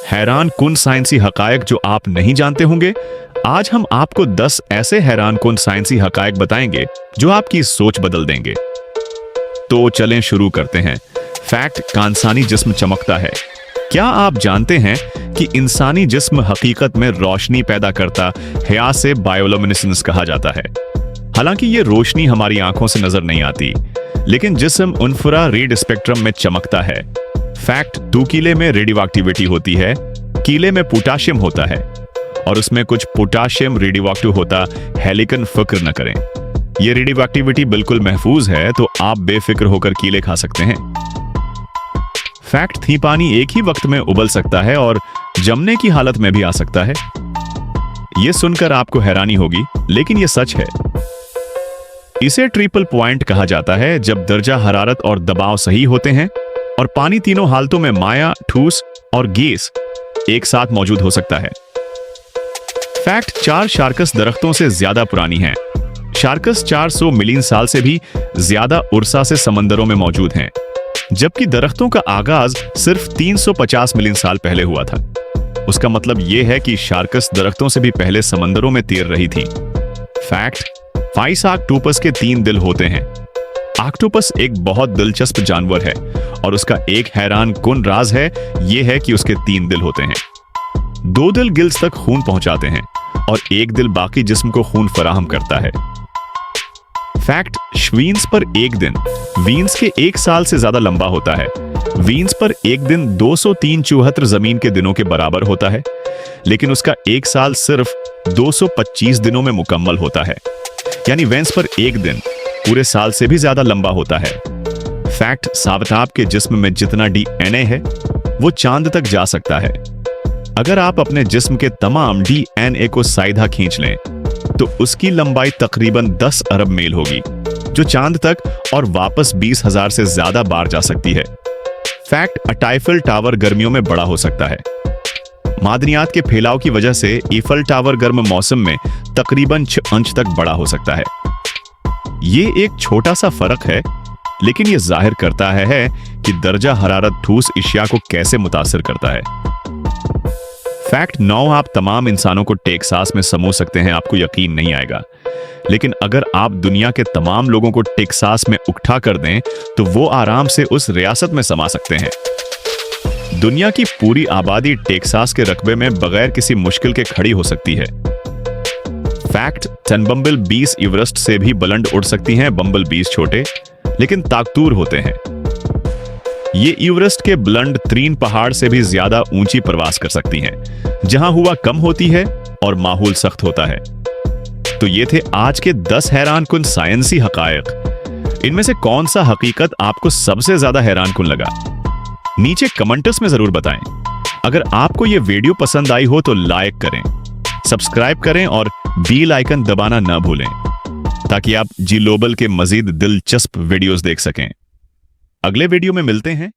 हैरान कुन साइंसी हकायक जो आप नहीं जानते होंगे। आज हम आपको 10 ऐसे हैरान कुन साइंसी हकायक बताएंगे जो आपकी सोच बदल देंगे। तो चलें शुरू करते हैं। फैक्ट, कांसानी जिस्म चमकता है। क्या आप जानते हैं कि इंसानी जिस्म हकीकत में रोशनी पैदा करता है, से बायोल्यूमिनेसेंस कहा जाता है। हालांकि ये रोशनी हमारी आंखों से नजर नहीं आती, लेकिन जिस्म इंफ्रा रेड स्पेक्ट्रम में चमकता है। फैक्ट, 2 कीले में रेडियोएक्टिविटी होती है। कीले में पोटाशियम होता है और उसमें कुछ पोटाशियम रेडियोएक्टिव होता है, लेकिन फिक्र न करें, यह रेडियोएक्टिविटी बिल्कुल महफूज है, तो आप बेफिक्र होकर कीले खा सकते हैं। फैक्ट, थी पानी एक ही वक्त में उबल सकता है और जमने की हालत में भी आ सकता है। यह सुनकर आपको हैरानी होगी, लेकिन यह सच है। इसे ट्रिपल पॉइंट कहा जाता है, जब दर्जा हरारत और दबाव सही होते हैं और पानी तीनों हालतों में माया, ठोस और गैस एक साथ मौजूद हो सकता है। फैक्ट, 4 शार्कस दरख्तों से ज्यादा पुरानी हैं। शार्कस 400 मिलियन साल से भी ज्यादा उर्सा से समंदरों में मौजूद हैं, जबकि दरख्तों का आगाज सिर्फ 350 मिलियन साल पहले हुआ था। उसका मतलब यह है कि शार्कस दरख्तों से भी पहले समंदरों में तैर रही थी। फैक्ट, फाइस ऑक्टोपस के 3 दिल होते हैं। ऑक्टोपस एक बहुत दिलचस्प जानवर है और उसका एक हैरान कुन राज है, यह है कि उसके 3 दिल होते हैं। 2 दिल गिल्स तक खून पहुंचाते हैं और एक दिल बाकी जिस्म को खून फराहम करता है। फैक्ट, वीनस पर एक दिन वीनस के 1 साल से ज्यादा लंबा होता है। वीनस पर एक दिन 273 जमीन के दिनों के बराबर होता है, लेकिन उसका 1 साल सिर्फ 225 दिनों में मुकम्मल होता है। यानी वेंस पर एक दिन पूरे साल से भी ज्यादा लंबा होता है। फैक्ट, सावताप के जिस्म में जितना डीएनए है वो चांद तक जा सकता है। अगर आप अपने जिस्म के तमाम डीएनए को साइधा खींच लें तो उसकी लंबाई तकरीबन 10 अरब मील होगी, जो चांद तक और वापस 20,000 से ज्यादा बार जा सकती है। फैक्ट, आईफल टावर गर्मियों में बड़ा हो सकता है। मादनियात के फैलाव की वजह से ईफल टावर गर्म मौसम में तकरीबन 6 इंच तक बड़ा हो सकता है। ये एक छोटा सा फर्क है, लेकिन यह जाहिर करता है कि दर्जा हरारत ठोस अशिया को कैसे मुतासिर करता है। फैक्ट 9, आप तमाम इंसानों को टेक्सास में समो सकते हैं, आपको यकीन नहीं आएगा, लेकिन अगर आप दुनिया के तमाम लोगों को टेक्सास में उकठा कर दें तो वो आराम से उस रियासत में समा सकते हैं। दुनिया की पूरी आबादी टेक्सास के रकबे में बगैर किसी मुश्किल के खड़ी हो सकती है। फैक्ट, 10 बम्बल बीस एवरेस्ट से भी बुलंद उड़ सकती हैं। बम्बल बीस छोटे लेकिन ताकतूर होते हैं। ये एवरेस्ट के बुलंद तरीन पहाड़ से भी ज्यादा ऊंची प्रवास कर सकती हैं, जहां हवा कम होती है और माहौल सख्त होता है। तो ये थे आज के 10 हैरान कुन साइंसी हकायक। इनमें से कौन सा हकीकत आपको सबसे ज्यादा हैरान कुन लगा, नीचे कमेंट्स में जरूर बताएं। अगर आपको यह वीडियो पसंद आई हो तो लाइक करें, सब्सक्राइब करें और बेल आइकन दबाना ना भूलें, ताकि आप जी ग्लोबल के मजीद दिलचस्प वीडियोस देख सकें। अगले वीडियो में मिलते हैं।